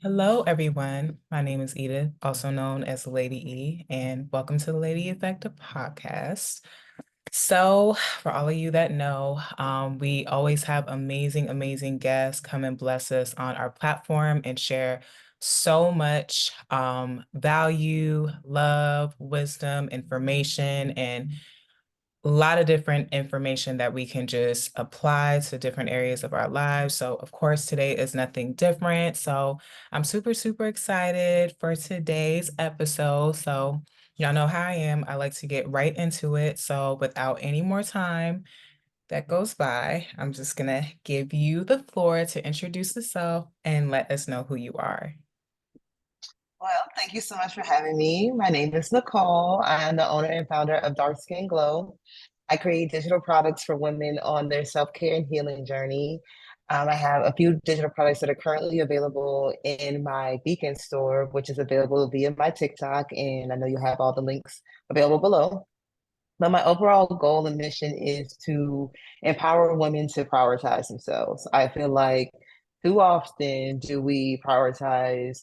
Hello, everyone. My name is Edith, also known as Lady E, and welcome to the Lady Effective podcast. So, for all of you that know, we always have amazing, amazing guests come and bless us on our platform and share so much value, love, wisdom, information, and a lot of different information that we can just apply to different areas of our lives. So, of course, today is nothing different. So, I'm super, super excited for today's episode. So, y'all know how I am. I like to get right into it. So, without any more time that goes by, I'm just going to give you the floor to introduce yourself and let us know who you are. Well, thank you so much for having me. My name is Nicole. I am the owner and founder of Dark Skin Glow. I create digital products for women on their self-care and healing journey. I have a few digital products that are currently available in my Beacon store, which is available via my TikTok, and I know you'll have all the links available below. But my overall goal and mission is to empower women to prioritize themselves. I feel like too often do we prioritize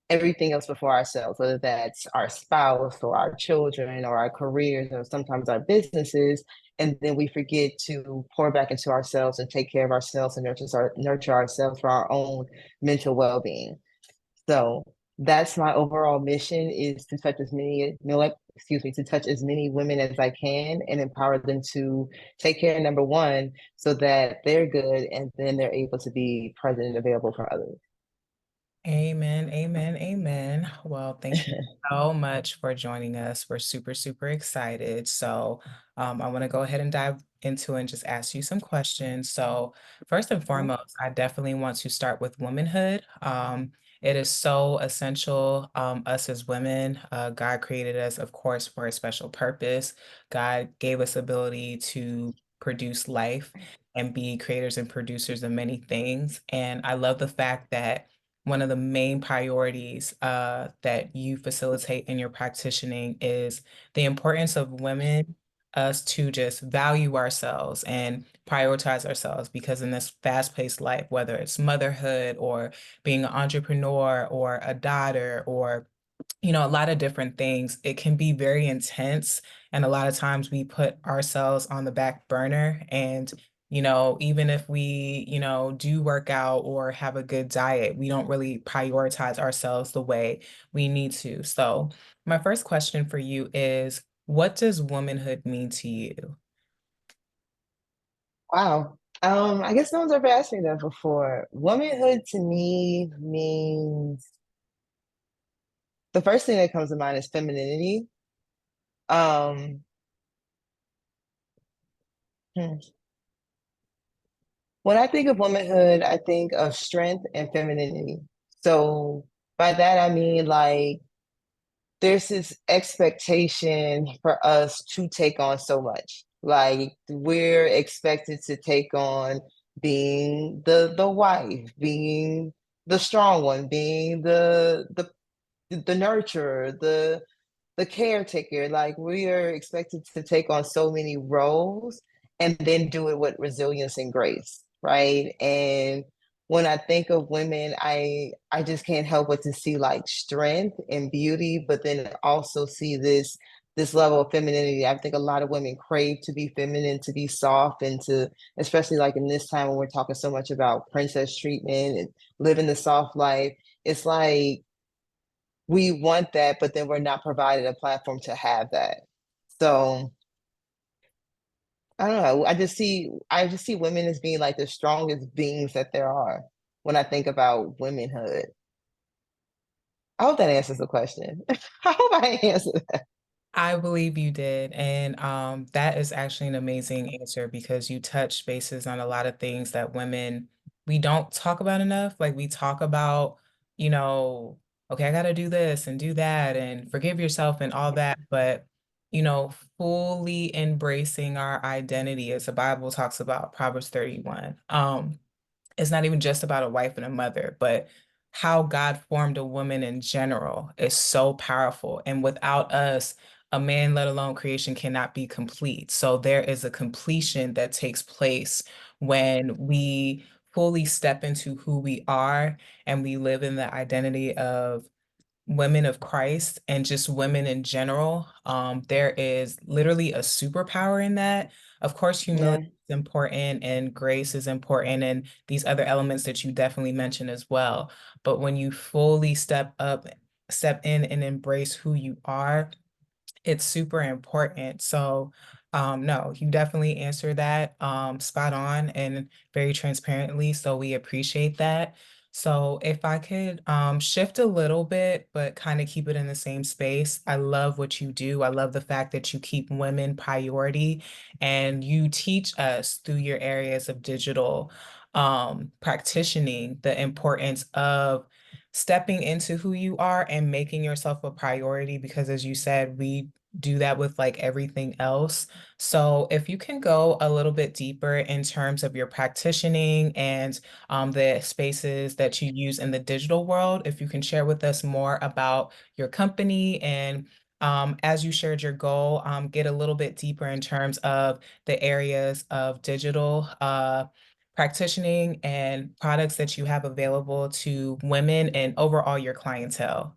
everything else before ourselves, whether that's our spouse or our children or our careers or sometimes our businesses. And then we forget to pour back into ourselves and take care of ourselves and nurture ourselves for our own mental well-being. So that's my overall mission is to touch as many, to touch as many women as I can and empower them to take care, number one, so that they're good and then they're able to be present and available for others. Amen, amen, amen. Well, thank you so much for joining us. We're super, super excited. So, I want to go ahead and dive into and just ask you some questions. So, first and foremost, I definitely want to start with womanhood. It is so essential, us as women. God created us, of course, for a special purpose. God gave us ability to produce life and be creators and producers of many things. And I love the fact that one of the main priorities that you facilitate in your practicing is the importance of women, us to just value ourselves and prioritize ourselves because in this fast-paced life, whether it's motherhood or being an entrepreneur or a daughter or a lot of different things. It can be very intense. And a lot of times we put ourselves on the back burner. And, even if we, do work out or have a good diet, we don't really prioritize ourselves the way we need to. So, my first question for you is, what does womanhood mean to you? Wow. I guess no one's ever asked me that before. Womanhood to me means the first thing that comes to mind is femininity. Um, hmm. When I think of womanhood, I think of strength and femininity. So by that I mean like there's this expectation for us to take on so much. Like we're expected to take on being the wife, being the strong one, being the nurturer, the caretaker. Like we are expected to take on so many roles and then do it with resilience and grace, right? And when I think of women, I just can't help but to see like strength and beauty, but then also see this level of femininity. I think a lot of women crave to be feminine, to be soft, and to, especially like in this time when we're talking so much about princess treatment and living the soft life, it's like we want that, but then we're not provided a platform to have that. So I don't know. I just see women as being like the strongest beings that there are when I think about womanhood. I hope that answers the question. I hope I answered that. I believe you did. And that is actually an amazing answer because you touch bases on a lot of things that women, we don't talk about enough. Like we talk about, you know, okay, I got to do this and do that and forgive yourself and all that. But, fully embracing our identity, as the Bible talks about, Proverbs 31. It's not even just about a wife and a mother, but how God formed a woman in general is so powerful. And without us, a man, let alone creation, cannot be complete. So there is a completion that takes place when we fully step into who we are and we live in the identity of women of Christ and just women in general, there is literally a superpower in that. Of course, humility Yeah. is important and grace is important and these other elements that you definitely mentioned as well. But when you fully step in and embrace who you are, it's super important. So, no, you definitely answer that spot on and very transparently. So we appreciate that. So if I could shift a little bit, but kind of keep it in the same space, I love what you do. I love the fact that you keep women priority and you teach us through your areas of digital practicing the importance of stepping into who you are and making yourself a priority because as you said, we do that with like everything else. So if you can go a little bit deeper in terms of your practicing and the spaces that you use in the digital world, if you can share with us more about your company and as you shared your goal, get a little bit deeper in terms of the areas of digital practicing and products that you have available to women and overall your clientele.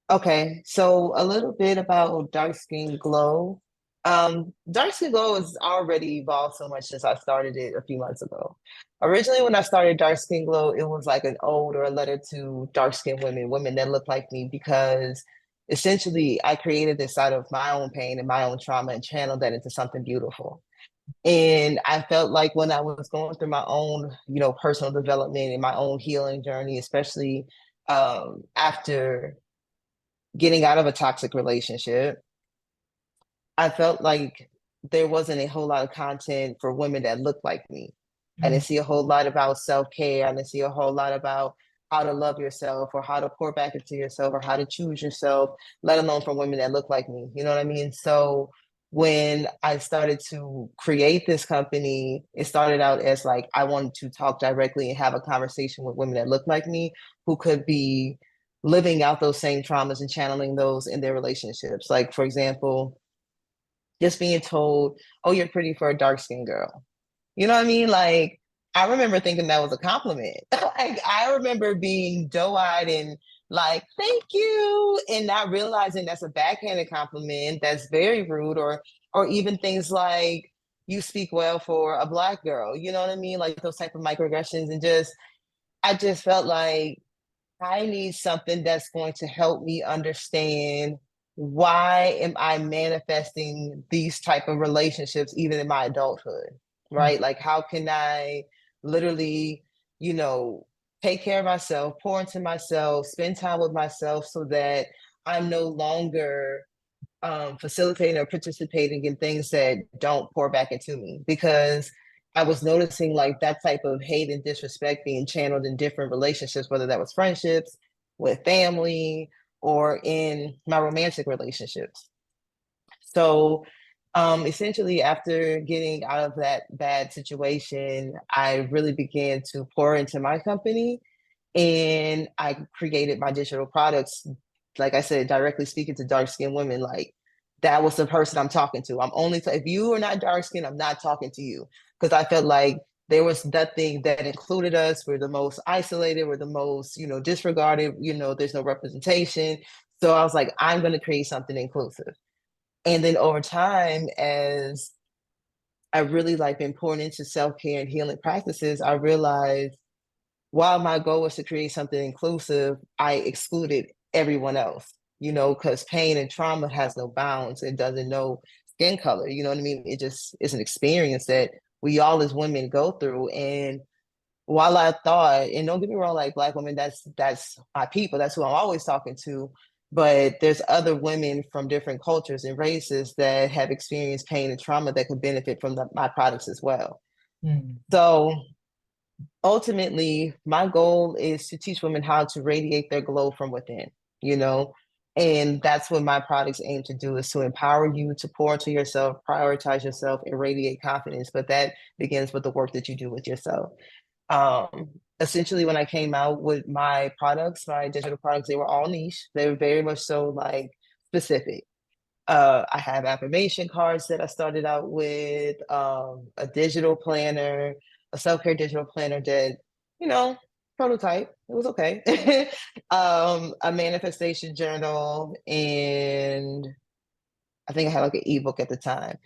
Okay, so a little bit about dark skin glow. Dark skin glow has already evolved so much since I started it a few months ago. Originally, when I started dark skin glow, it was like an ode or a letter to dark skinned women, women that look like me, because essentially I created this out of my own pain and my own trauma and channeled that into something beautiful. And I felt like when I was going through my own, personal development and my own healing journey, especially after getting out of a toxic relationship, I felt like there wasn't a whole lot of content for women that looked like me. I Mm, didn't see a whole lot about self-care. I didn't see a whole lot about how to love yourself or how to pour back into yourself or how to choose yourself, let alone from women that look like me. You know what I mean? So when I started to create this company, it started out as like I wanted to talk directly and have a conversation with women that look like me who could be living out those same traumas and channeling those in their relationships. Like, for example, just being told, "Oh, you're pretty for a dark skinned girl." You know what I mean? Like, I remember thinking that was a compliment. Like, I remember being doe-eyed and like, "Thank you," and not realizing that's a backhanded compliment that's very rude, or even things like, "You speak well for a black girl." You know what I mean? Like those type of microaggressions, and just I just felt like I need something that's going to help me understand why am I manifesting these type of relationships even in my adulthood, mm, right? Like how can I literally, you know, take care of myself, pour into myself, spend time with myself so that I'm no longer facilitating or participating in things that don't pour back into me, because I was noticing like that type of hate and disrespect being channeled in different relationships, whether that was friendships, with family, or in my romantic relationships. So essentially, after getting out of that bad situation, I really began to pour into my company and I created my digital products. Like I said, directly speaking to dark skinned women, like that was the person I'm talking to. I'm only, if you are not dark skinned, I'm not talking to you. Because I felt like there was nothing that included us. We're the most isolated, we're the most, disregarded, there's no representation. So I was like, I'm going to create something inclusive. And then over time, as I really like been pouring into self care and healing practices, I realized while my goal was to create something inclusive, I excluded everyone else, because pain and trauma has no bounds. It doesn't know skin color. You know what I mean? It just is an experience that we all as women go through. And while I thought, and don't get me wrong, like Black women, that's my people, that's who I'm always talking to. But there's other women from different cultures and races that have experienced pain and trauma that could benefit from my products as well. mm, So ultimately, my goal is to teach women how to radiate their glow from within, you know? And that's what my products aim to do, is to empower you to pour into yourself, prioritize yourself, and radiate confidence. But that begins with the work that you do with yourself. Essentially, when I came out with my products, my digital products, they were all niche. They were very much so like specific. I have affirmation cards that I started out with, a digital planner, a self-care digital planner that, you know, prototype. It was okay. A manifestation journal, and I think I had like an ebook at the time.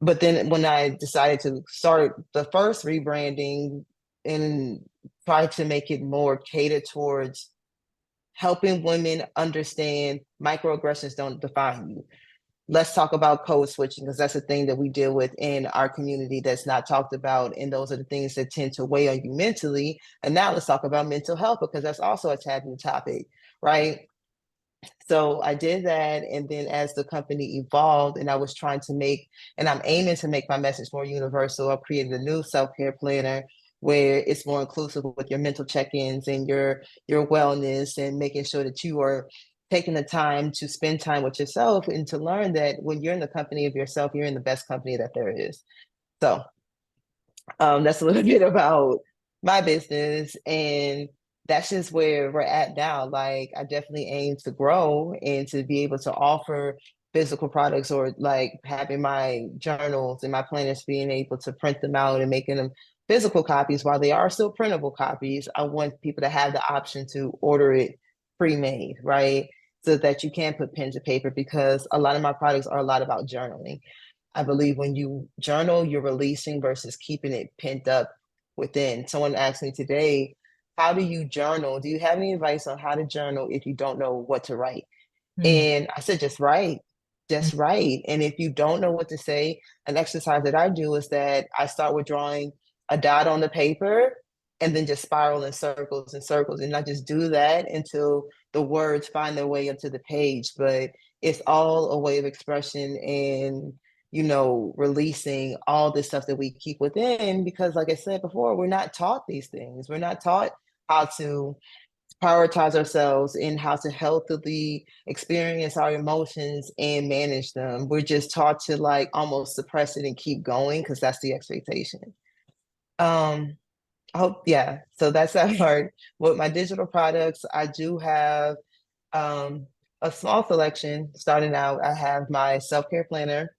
But then when I decided to start the first rebranding and try to make it more catered towards helping women understand microaggressions don't define you. Let's talk about code switching, because that's a thing that we deal with in our community that's not talked about. And those are the things that tend to weigh on you mentally. And now let's talk about mental health, because that's also a taboo topic, right? So I did that. And then as the company evolved and I was trying to make, and I'm aiming to make my message more universal, I created a new self-care planner where it's more inclusive with your mental check-ins and your wellness, and making sure that you are taking the time to spend time with yourself and to learn that when you're in the company of yourself, you're in the best company that there is. So that's a little bit about my business, and that's just where we're at now. Like, I definitely aim to grow and to be able to offer physical products, or like having my journals and my planners, being able to print them out and making them physical copies. While they are still printable copies, I want people to have the option to order it pre-made, right? So that you can put pen to paper, because a lot of my products are a lot about journaling. I believe when you journal, you're releasing versus keeping it pent up within. Someone asked me today, how do you journal? Do you have any advice on how to journal if you don't know what to write? Mm, And I said, just write, mm, just write. And if you don't know what to say, an exercise that I do is that I start with drawing a dot on the paper and then just spiral in circles and circles. And I just do that until the words find their way into the page. But it's all a way of expression and, releasing all this stuff that we keep within. Because, like I said before, we're not taught these things. We're not taught how to prioritize ourselves and how to healthily experience our emotions and manage them. We're just taught to like almost suppress it and keep going because that's the expectation. Um, I hope, yeah. So that's that part. With my digital products, I do have um, a small selection. Starting out, I have my self-care planner.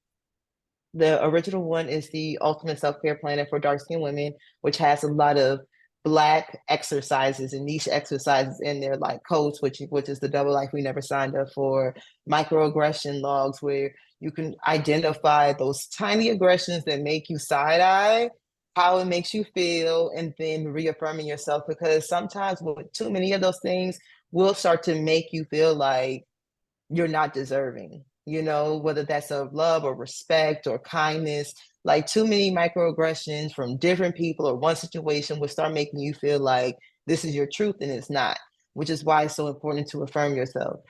The original one is the Ultimate Self-Care Planner for Dark Skinned Women, which has a lot of Black exercises and niche exercises in there, like code switching, which is the double life we never signed up for, microaggression logs, where you can identify those tiny aggressions that make you side eye, how it makes you feel, and then reaffirming yourself. Because sometimes with too many of those things, will start to make you feel like you're not deserving, whether that's of love or respect or kindness. Like, too many microaggressions from different people or one situation will start making you feel like this is your truth and it's not, which is why it's so important to affirm yourself.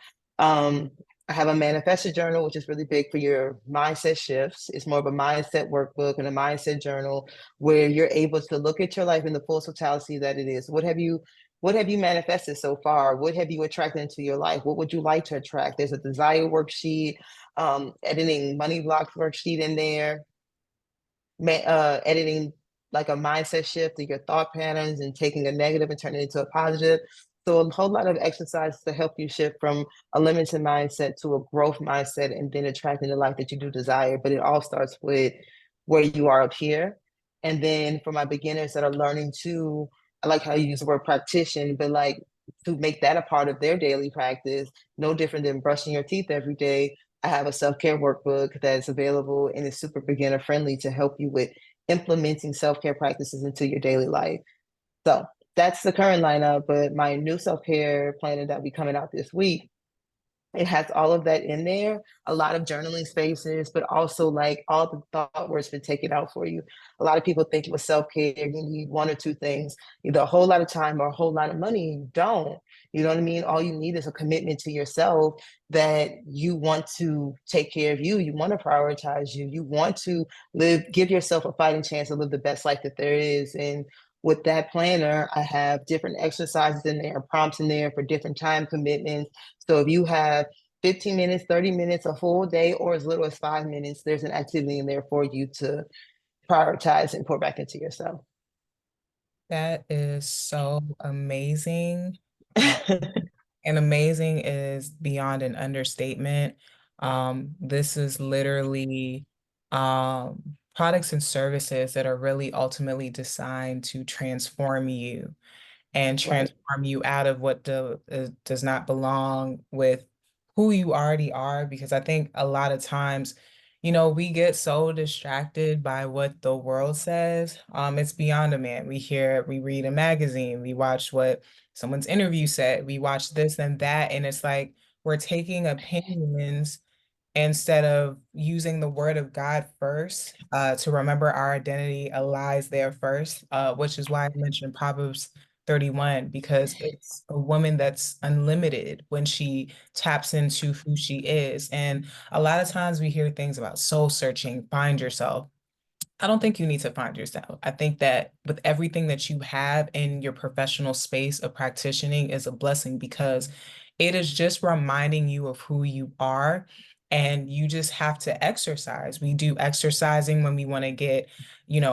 Um, I have a manifesto journal, which is really big for your mindset shifts. It's more of a mindset workbook and a mindset journal where you're able to look at your life in the full totality that it is. What have you manifested so far? What have you attracted into your life? What would you like to attract? There's a desire worksheet, editing money blocks worksheet in there, editing like a mindset shift to your thought patterns and taking a negative and turning it into a positive. So a whole lot of exercises to help you shift from a limited mindset to a growth mindset, and then attracting the life that you do desire. But it all starts with where you are up here. And then for my beginners that are learning to, I like how you use the word practitioner, but like to make that a part of their daily practice, no different than brushing your teeth every day. I have a self-care workbook that's available and is super beginner friendly to help you with implementing self-care practices into your daily life. So that's the current lineup, but my new self-care planner that will be coming out this week, it has all of that in there, a lot of journaling spaces, but also like all the thought words been taken out for you. A lot of people think with self-care, you need one or two things, either a whole lot of time or a whole lot of money. You don't. You know what I mean? All you need is a commitment to yourself that you want to take care of you. You want to prioritize you. You want to give yourself a fighting chance to live the best life that there is. And with that planner, I have different exercises in there, prompts in there for different time commitments. So if you have 15 minutes, 30 minutes, a full day, or as little as 5 minutes, there's an activity in there for you to prioritize and pour back into yourself. that is so amazing. And amazing is beyond an understatement. This is literally products and services that are really ultimately designed to transform you and Right. transform you out of what does not belong with who you already are. Because I think a lot of times, we get so distracted by what the world says. It's beyond a man. We read a magazine, we watch what someone's interview said, we watch this and that, and it's like we're taking opinions instead of using the word of God first, to remember our identity lies there first, which is why I mentioned Proverbs 31, because it's a woman that's unlimited when she taps into who she is. And a lot of times we hear things about soul searching, find yourself. I don't think you need to find yourself. I think that with everything that you have in your professional space of practicing is a blessing, because it is just reminding you of who you are. And you just have to exercise. We do exercising when we want to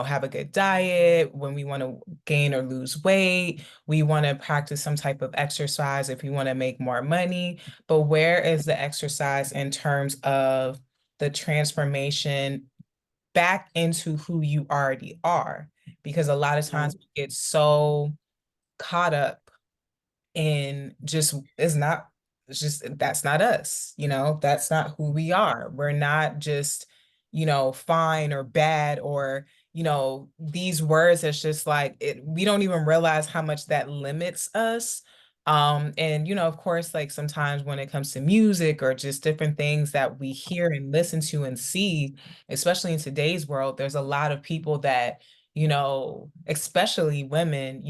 have a good diet, when we want to gain or lose weight. We want to practice some type of exercise if we want to make more money. But where is the exercise in terms of the transformation back into who you already are? Because a lot of times Mhm. we get so caught up in just it's just that's not us, that's not who we are. We're not just, fine or bad, or these words. It's just like we don't even realize how much that limits us. And of course, like sometimes when it comes to music or just different things that we hear and listen to and see, especially in today's world, there's a lot of people that, especially women,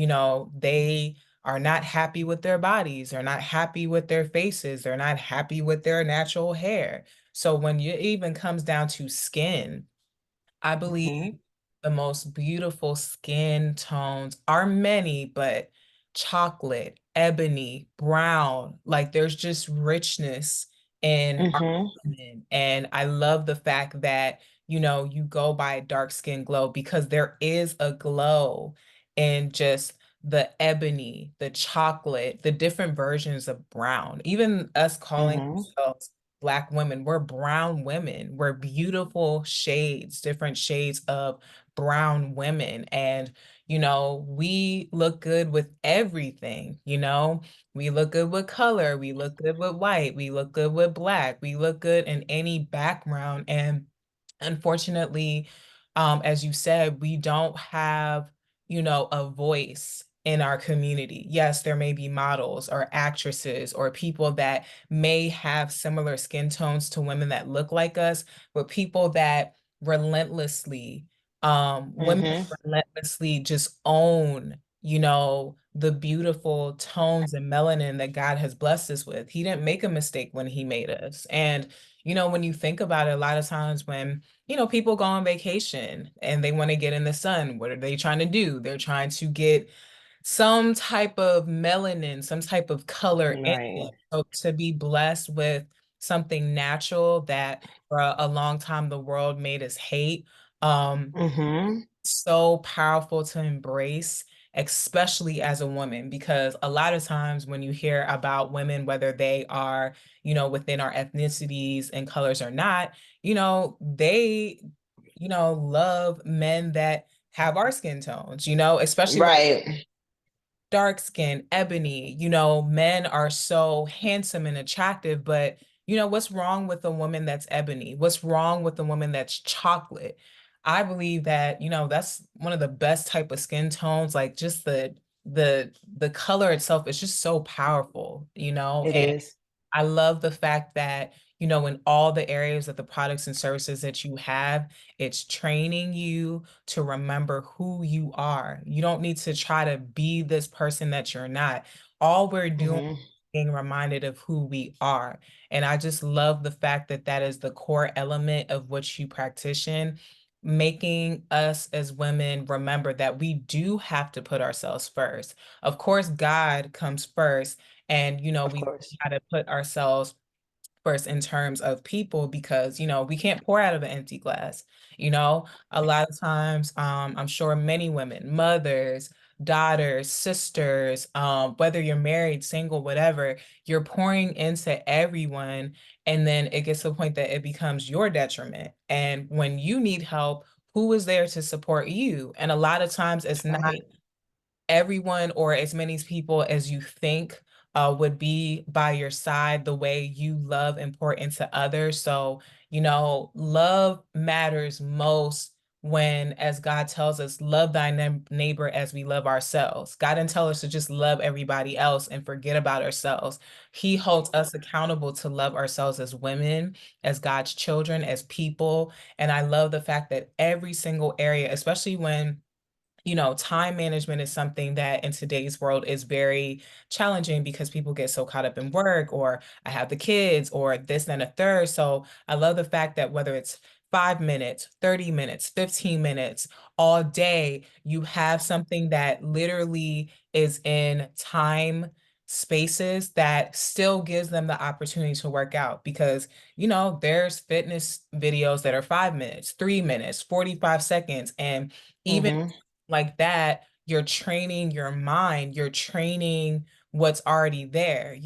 they are not happy with their bodies, are not happy with their faces, they're not happy with their natural hair. So when it even comes down to skin, I believe Mhm. the most beautiful skin tones are many, but chocolate, ebony, brown, like there's just richness in our Mhm. women. And I love the fact that, you go by dark skin glow, because there is a glow in just the ebony, the chocolate, the different versions of brown. Even us calling Mhm. ourselves Black women, we're brown women. We're beautiful shades, different shades of brown women. And, we look good with everything, we look good with color, we look good with white, we look good with black, we look good in any background. And unfortunately, as you said, we don't have, a voice in our community. Yes, there may be models or actresses or people that may have similar skin tones to women that look like us, but people that relentlessly, women Mhm. relentlessly just own, the beautiful tones and melanin that God has blessed us with. He didn't make a mistake when he made us. And, when you think about it, a lot of times when, people go on vacation and they want to get in the sun, what are they trying to do? They're trying to get some type of melanin, some type of color in Right. it. So to be blessed with something natural that for a long time the world made us hate, Mhm. so powerful to embrace, especially as a woman, because a lot of times when you hear about women, whether they are, within our ethnicities and colors or not, they, love men that have our skin tones, especially when Right. dark skin, ebony, men are so handsome and attractive, but what's wrong with a woman that's ebony? What's wrong with a woman that's chocolate? I believe that, that's one of the best type of skin tones, like just the color itself is just so powerful, It and is. I love the fact that, in all the areas of the products and services that you have, it's training you to remember who you are. You don't need to try to be this person that you're not. All we're doing Mhm. is being reminded of who we are. And I just love the fact that that is the core element of what you practice, making us as women remember that we do have to put ourselves first. Of course, God comes first, and Of we course. got to put ourselves first in terms of people, because we can't pour out of an empty glass. A lot of times, I'm sure many women, mothers, daughters, sisters, whether you're married, single, whatever, you're pouring into everyone, and then it gets to a point that it becomes your detriment. And when you need help, who is there to support you? And a lot of times it's not Right. everyone or as many people as you think would be by your side the way you love and pour into others. So, love matters most when, as God tells us, love thy neighbor as we love ourselves. God didn't tell us to just love everybody else and forget about ourselves. He holds us accountable to love ourselves as women, as God's children, as people. And I love the fact that every single area, especially when time management is something that in today's world is very challenging because people get so caught up in work or I have the kids or this and a third. So I love the fact that whether it's 5 minutes, 30 minutes, 15 minutes, all day, you have something that literally is in time spaces that still gives them the opportunity to work out because there's fitness videos that are 5 minutes, 3 minutes, 45 seconds, and even Mm-hmm. like that, you're training your mind, you're training what's already there,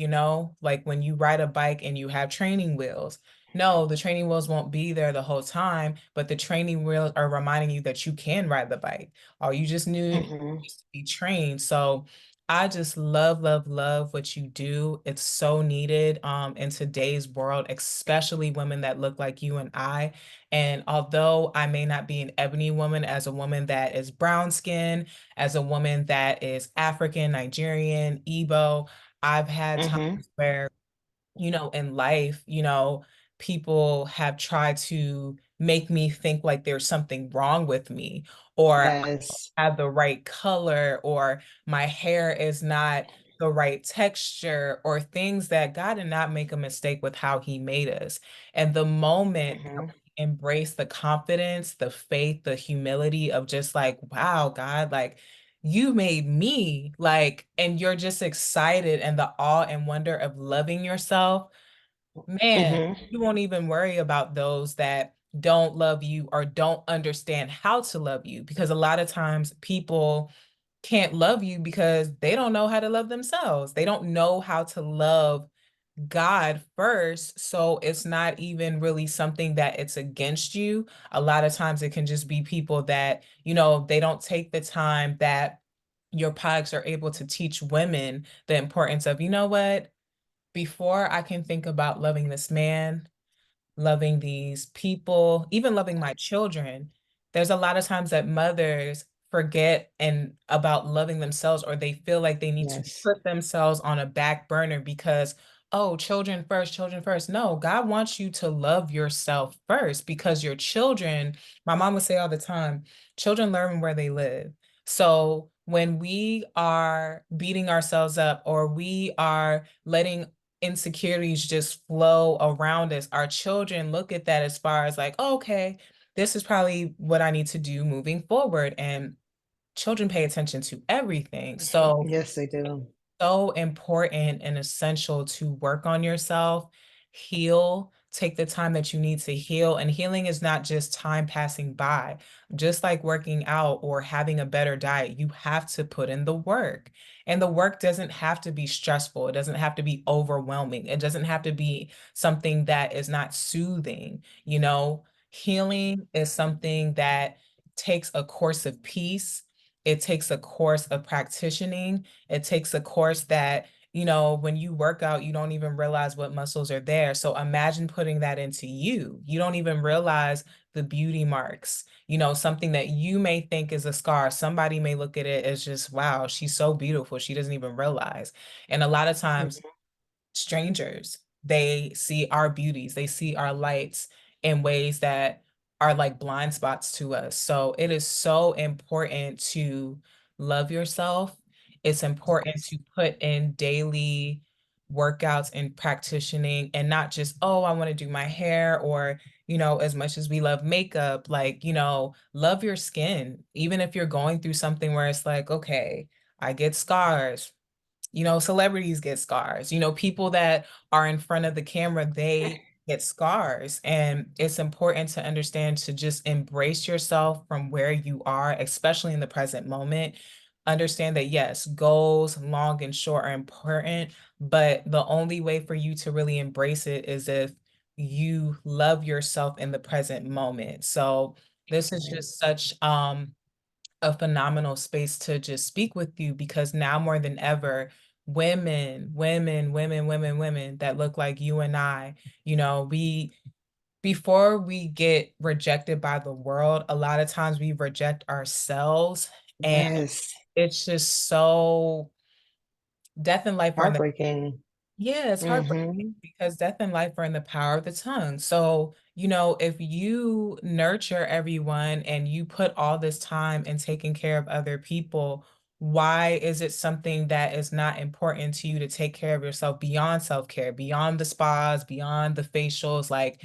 like when you ride a bike and you have training wheels. No, the training wheels won't be there the whole time, but the training wheels are reminding you that you can ride the bike. All you just need Mm-hmm. is to be trained. So I just love, love, love what you do. It's so needed in today's world, especially women that look like you and I. And although I may not be an ebony woman, as a woman that is brown skinned, as a woman that is African, Nigerian, Igbo, I've had times Mm-hmm. where, in life, people have tried to make me think like there's something wrong with me, or Yes. have the right color or my hair is not the right texture or things that God did not make a mistake with how he made us. And the moment that Mm-hmm. we embrace the confidence, the faith, the humility of just like, wow, God, like you made me like, and you're just excited and the awe and wonder of loving yourself, man, Mm-hmm. you won't even worry about those that don't love you or don't understand how to love you because a lot of times people can't love you because they don't know how to love themselves. They don't know how to love God first. So it's not even really something that it's against you. A lot of times it can just be people that, they don't take the time that your products are able to teach women the importance of, you know what? Before I can think about loving this man, loving these people, even loving my children, there's a lot of times that mothers forget and about loving themselves or they feel like they need to Yes. put themselves on a back burner because, oh, children first, children first. No, God wants you to love yourself first because your children, my mom would say all the time, children learn where they live. So when we are beating ourselves up or we are letting insecurities just flow around us, our children look at that as far as like, oh, okay, this is probably what I need to do moving forward. And children pay attention to everything. So Yes, they do. so important and essential to work on yourself, heal, take the time that you need to heal. And healing is not just time passing by. Just like working out or having a better diet, you have to put in the work. And the work doesn't have to be stressful. It doesn't have to be overwhelming. It doesn't have to be something that is not soothing. Healing is something that takes a course of peace. It takes a course of practicing. It takes a course that, when you work out, you don't even realize what muscles are there. So imagine putting that into you. You don't even realize the beauty marks, something that you may think is a scar. Somebody may look at it as just, wow, she's so beautiful. She doesn't even realize. And a lot of times, Mhm. strangers, they see our beauties, they see our lights in ways that are like blind spots to us. So it is so important to love yourself. It's important Yes. to put in daily workouts and practicing and not just, oh, I want to do my hair or, as much as we love makeup, like, love your skin. Even if you're going through something where it's like, okay, I get scars, celebrities get scars. People that are in front of the camera, they get scars. And it's important to understand to just embrace yourself from where you are, especially in the present moment. Understand that, yes, goals, long and short, are important, but the only way for you to really embrace it is if you love yourself in the present moment. So, This is Right. just such a phenomenal space to just speak with you because now more than ever, women that look like you and I, we before we get rejected by the world, a lot of times we reject ourselves. And Yes. it's just so death and life are in the Heartbreaking. yeah, it's heartbreaking Mm-hmm. because death and life are in the power of the tongue. So, if you nurture everyone and you put all this time in taking care of other people, why is it something that is not important to you to take care of yourself beyond self-care, beyond the spas, beyond the facials? Like,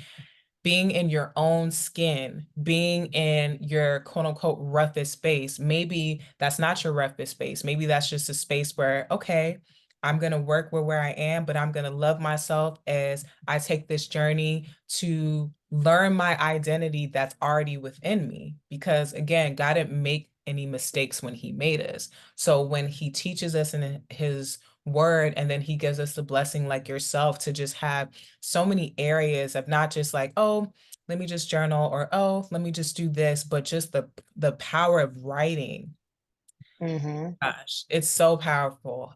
being in your own skin, being in your quote unquote roughest space. Maybe that's not your roughest space. Maybe that's just a space where, okay, I'm going to work where I am, but I'm going to love myself as I take this journey to learn my identity that's already within me. Because again, God didn't make any mistakes when he made us. So when he teaches us in his word and then he gives us the blessing like yourself to just have so many areas of not just like, oh, let me just journal or oh, let me just do this, but just the power of writing. Mm-hmm. Gosh, it's so powerful.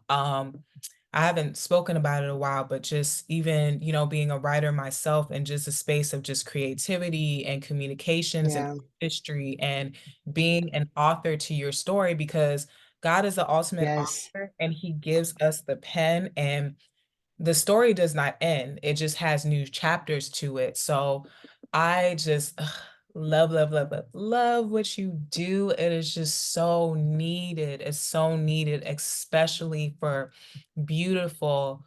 I haven't spoken about it in a while, but just even, being a writer myself and just a space of just creativity and communications and Yeah. history and being an author to your story because God is the ultimate Yes. author and he gives us the pen and the story does not end. It just has new chapters to it. So I just love what you do. It is just so needed. It's so needed, especially for beautiful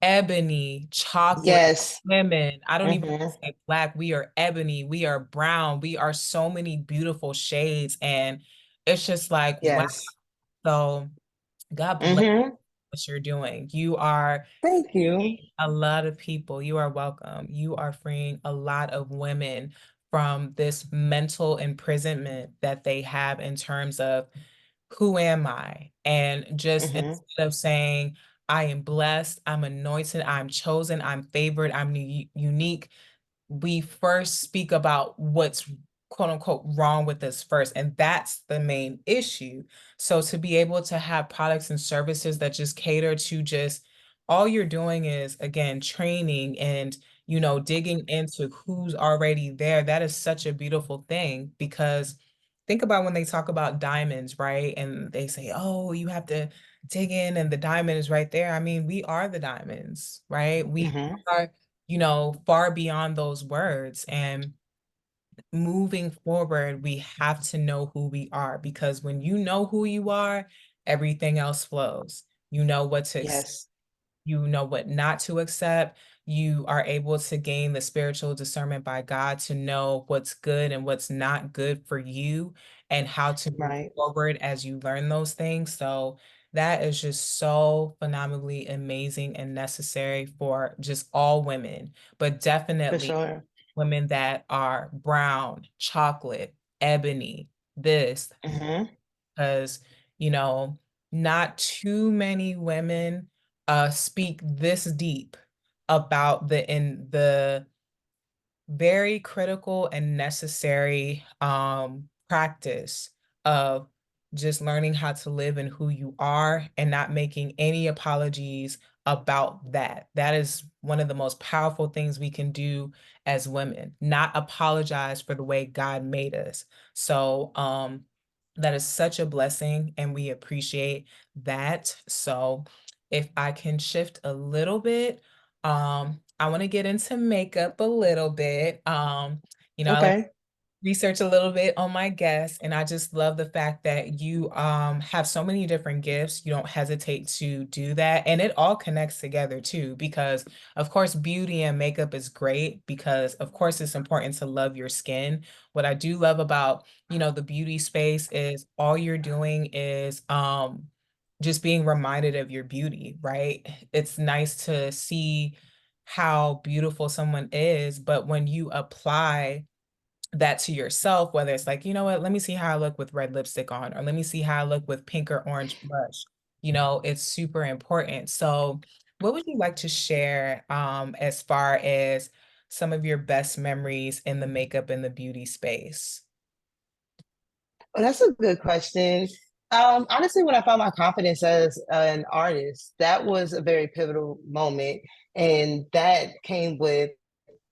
ebony, chocolate Yes. women. I don't even Mm-hmm. say black. We are ebony. We are brown. We are so many beautiful shades. And it's just like, wow. Yes. So God bless Mm-hmm. what you're doing. You are Thank you. a lot of people. You are welcome. You are freeing a lot of women from this mental imprisonment that they have in terms of who am I? And just Mm-hmm. instead of saying, I am blessed, I'm anointed, I'm chosen, I'm favored, I'm unique, we first speak about what's quote unquote wrong with us first. And that's the main issue. So to be able to have products and services that just cater to just all you're doing is again training and digging into who's already there. That is such a beautiful thing because think about when they talk about diamonds, right? And they say, oh, you have to dig in and the diamond is right there. I mean, we are the diamonds, right? We Mm-hmm. are far beyond those words. And moving forward, we have to know who we are because when you know who you are, everything else flows. You know what to expect, Yes. you know what not to accept. You are able to gain the spiritual discernment by God to know what's good and what's not good for you and how to move Right. forward as you learn those things. So that is just so phenomenally amazing and necessary for just all women, but For definitely sure. women that are brown, chocolate, ebony, this, Mm-hmm. because, you know, not too many women speak this deep about the very critical and necessary practice of just learning how to live in who you are and not making any apologies about that. That is one of the most powerful things we can do as women, not apologize for the way God made us. So, that is such a blessing and we appreciate that. So, if I can shift a little bit, I want to get into makeup a little bit. I like Okay. research a little bit on my guests, and I just love the fact that you have so many different gifts. You don't hesitate to do that, and it all connects together too. Because of course, beauty and makeup is great because of course it's important to love your skin. What I do love about the beauty space is all you're doing is just being reminded of your beauty, right? It's nice to see how beautiful someone is, but when you apply that to yourself, whether it's like, you know what, let me see how I look with red lipstick on, or let me see how I look with pink or orange blush, it's super important. So, what would you like to share as far as some of your best memories in the makeup and the beauty space? Well, that's a good question. Honestly, when I found my confidence as an artist, that was a very pivotal moment. And that came with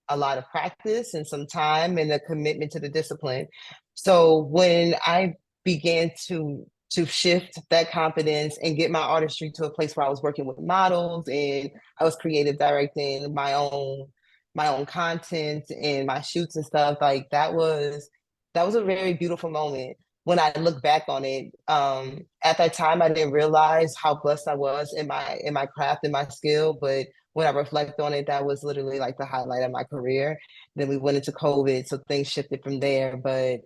a lot of practice and some time and a commitment to the discipline. So when I began to shift that confidence and get my artistry to a place where I was working with models and I was creative directing my own content and my shoots and stuff, like that was a very beautiful moment. When I look back on it, at that time I didn't realize how blessed I was in my craft and my skill, but when I reflect on it, that was literally like the highlight of my career. Then we went into COVID, so things shifted from there. But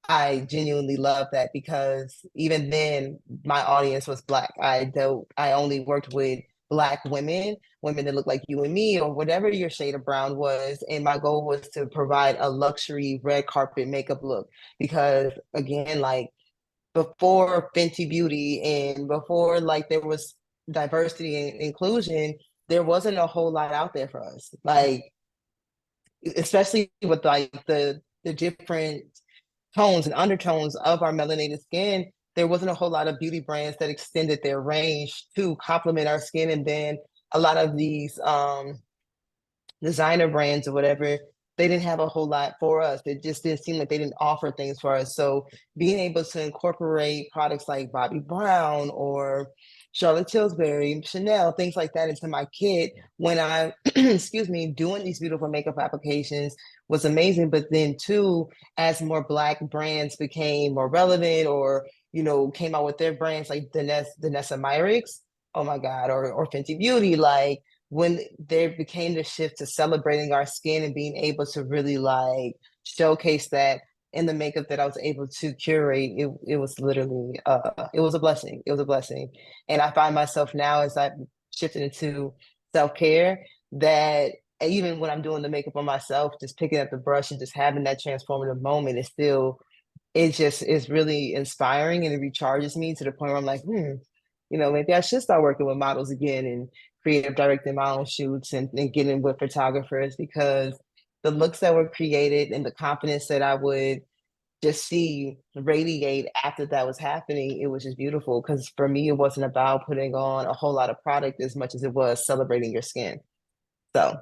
I genuinely love that because even then, my audience was Black. I only worked with Black women, women that look like you and me, or whatever your shade of brown was. And my goal was to provide a luxury red carpet makeup look because, again, like before Fenty Beauty and before like there was diversity and inclusion, there wasn't a whole lot out there for us. Like especially with like the different tones and undertones of our melanated skin, there wasn't a whole lot of beauty brands that extended their range to complement our skin. And then a lot of these designer brands or whatever, they didn't have a whole lot for us. It just didn't seem like they didn't offer things for us. So being able to incorporate products like Bobbi Brown or Charlotte Tilbury, Chanel, things like that into my kit when I, excuse me, doing these beautiful makeup applications was amazing. But then too, as more Black brands became more relevant or, came out with their brands like Danessa Myricks, oh my God, or Fenty Beauty, like when there became the shift to celebrating our skin and being able to really like showcase that in the makeup that I was able to curate, it was literally it was a blessing. It was a blessing. And I find myself now as I've shifted into self-care that even when I'm doing the makeup on myself, just picking up the brush and just having that transformative moment is still it just is really inspiring and it recharges me to the point where I'm like, maybe I should start working with models again and creative directing my own shoots and getting with photographers because the looks that were created and the confidence that I would just see radiate after that was happening, it was just beautiful. Because for me, it wasn't about putting on a whole lot of product as much as it was celebrating your skin. So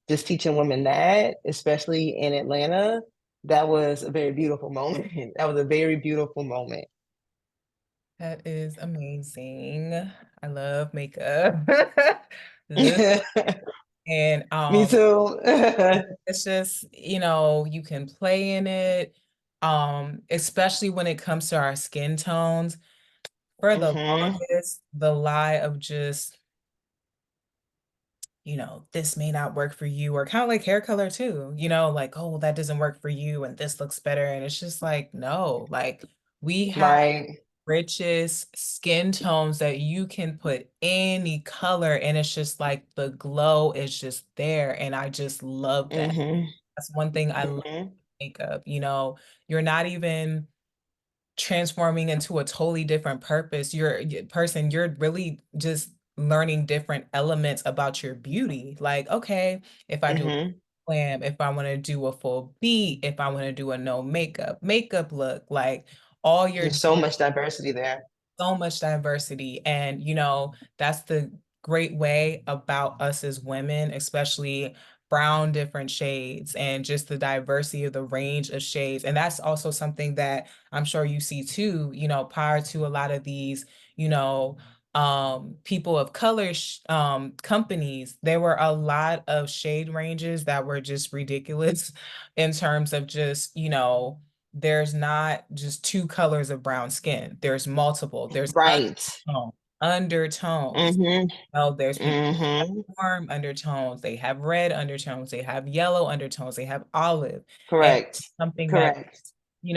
just teaching women that, especially in Atlanta, that was a very beautiful moment. That was a very beautiful moment. That is amazing. I love makeup. Love- And Me too. it's just, you can play in it, especially when it comes to our skin tones. For the hmm longest, the lie of just, this may not work for you, or kind of like hair color too, like, oh, that doesn't work for you and this looks better. And it's just like, no, like we have Right. richest skin tones that you can put any color and it's just like the glow is just there. And I just love that. hmm That's one thing I love hmm makeup. You're not even transforming into a totally different purpose. Person, you're really just learning different elements about your beauty. Like, okay, if I do a hmm glam, if I want to do a full beat, if I want to do a no makeup look, like all you're There's so much diversity there. so much diversity. And, that's the great way about us as women, especially brown different shades and just the diversity of the range of shades. And that's also something that I'm sure you see too, prior to a lot of these, people of color companies, there were a lot of shade ranges that were just ridiculous in terms of just, there's not just two colors of brown skin. There's multiple. There's Right. undertones. hmm There's people that hmm have warm undertones. They have red undertones. They have yellow undertones. They have olive. And Correct. something that, Correct. I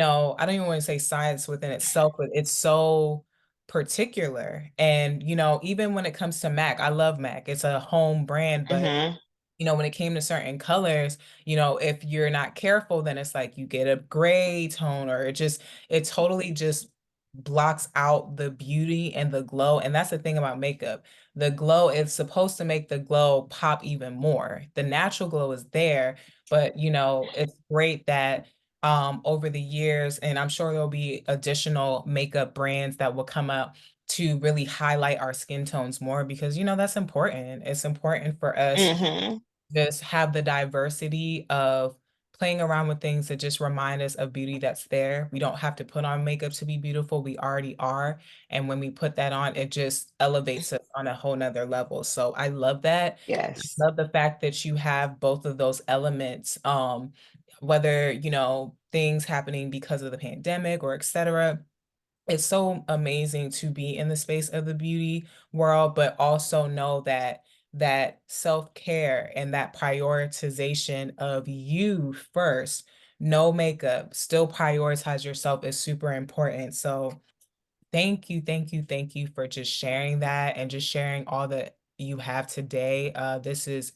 don't even want to say science within itself, but it's so particular. And, even when it comes to MAC, I love MAC. It's a home brand, but hmm when it came to certain colors, if you're not careful, then it's like you get a gray tone or it totally just blocks out the beauty and the glow. And that's the thing about makeup. The glow is supposed to make the glow pop even more. The natural glow is there, but it's great that over the years, and I'm sure there'll be additional makeup brands that will come up to really highlight our skin tones more because that's important. It's important for us Hmm. just have the diversity of playing around with things that just remind us of beauty that's there. We don't have to put on makeup to be beautiful. We already are. And when we put that on, it just elevates us on a whole nother level. So I love that. I Yes. love the fact that you have both of those elements, whether, things happening because of the pandemic or et cetera. It's so amazing to be in the space of the beauty world, but also know that self-care and that prioritization of you first, no makeup, still prioritize yourself is super important. So thank you, thank you, thank you for just sharing that and just sharing all that you have today. This is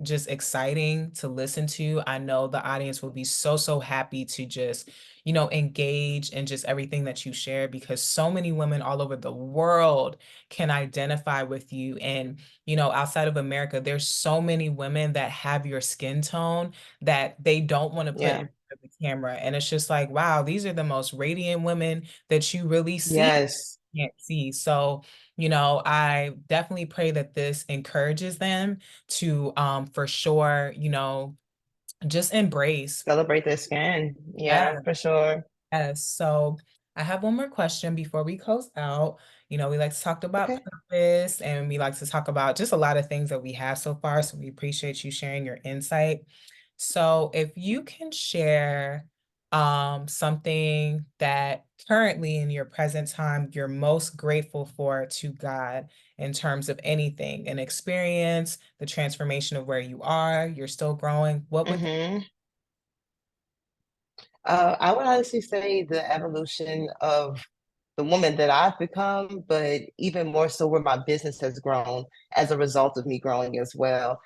just exciting to listen to. I know the audience will be so, so happy to just, engage in just everything that you share because so many women all over the world can identify with you. And, outside of America, there's so many women that have your skin tone that they don't want to put in Yeah. front of the camera. And it's just like, wow, these are the most radiant women that you really see Yes. can't see. So, I definitely pray that this encourages them to for sure, just embrace. Celebrate their skin. Yeah. Yeah, for sure. Yes. So I have one more question before we close out. We like to talk about Okay. purpose and we like to talk about just a lot of things that we have so far. So we appreciate you sharing your insight. So if you can share something that currently in your present time you're most grateful for to God in terms of anything, an experience, the transformation of where you are, you're still growing, what would Hmm. I would honestly say the evolution of the woman that I've become, but even more so where my business has grown as a result of me growing as well.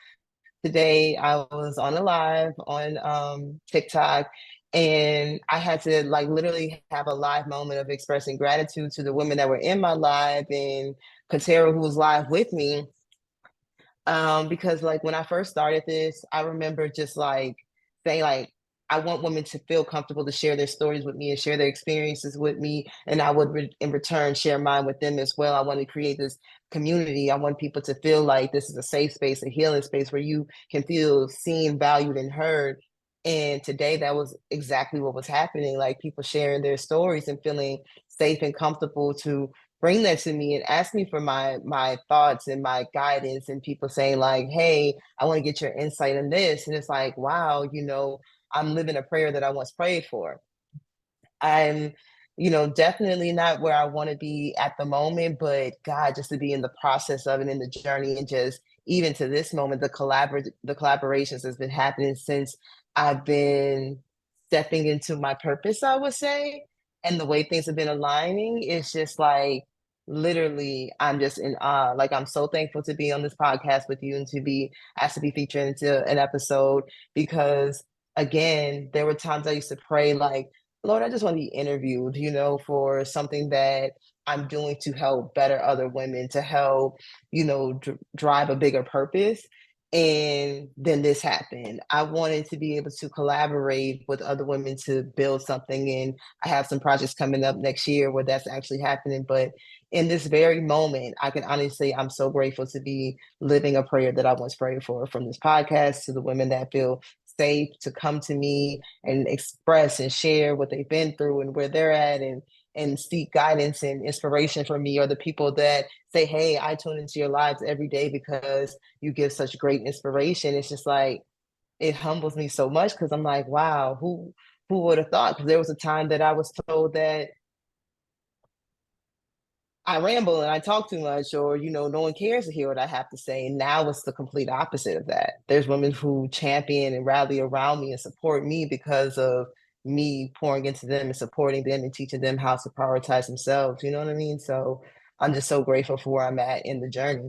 Today, I was on a live on TikTok, and I had to like literally have a live moment of expressing gratitude to the women that were in my live and Katera, who was live with me, because like when I first started this, I remember just like saying like I want women to feel comfortable to share their stories with me and share their experiences with me, and I would in return share mine with them as well. I want to create this community. I want people to feel like this is a safe space, a healing space where you can feel seen, valued, and heard. And today, that was exactly what was happening. Like people sharing their stories and feeling safe and comfortable to bring that to me and ask me for my thoughts and my guidance, and people saying like, hey, I want to get your insight in this. And it's like, wow, I'm living a prayer that I once prayed for. I'm, definitely not where I want to be at the moment, but God, just to be in the process of it, in the journey, and just even to this moment, the collaborations has been happening since I've been stepping into my purpose, I would say, and the way things have been aligning, it's just like literally, I'm just in awe. Like I'm so thankful to be on this podcast with you and to be asked to be featured into an episode because again, there were times I used to pray like, Lord, I just want to be interviewed, for something that I'm doing to help better other women, to help, drive a bigger purpose. And then this happened. I wanted to be able to collaborate with other women to build something. And I have some projects coming up next year where that's actually happening. But in this very moment, I can honestly say I'm so grateful to be living a prayer that I once prayed for, from this podcast to the women that feel safe to come to me and express and share what they've been through and where they're at, and seek guidance and inspiration from me, or the people that say, hey, I tune into your lives every day because you give such great inspiration. It's just like it humbles me so much because I'm like, wow, who would have thought? Because there was a time that I was told that I ramble and I talk too much, or no one cares to hear what I have to say. And now it's the complete opposite of that. There's women who champion and rally around me and support me because of me pouring into them and supporting them and teaching them how to prioritize themselves. You know what I mean? So I'm just so grateful for where I'm at in the journey.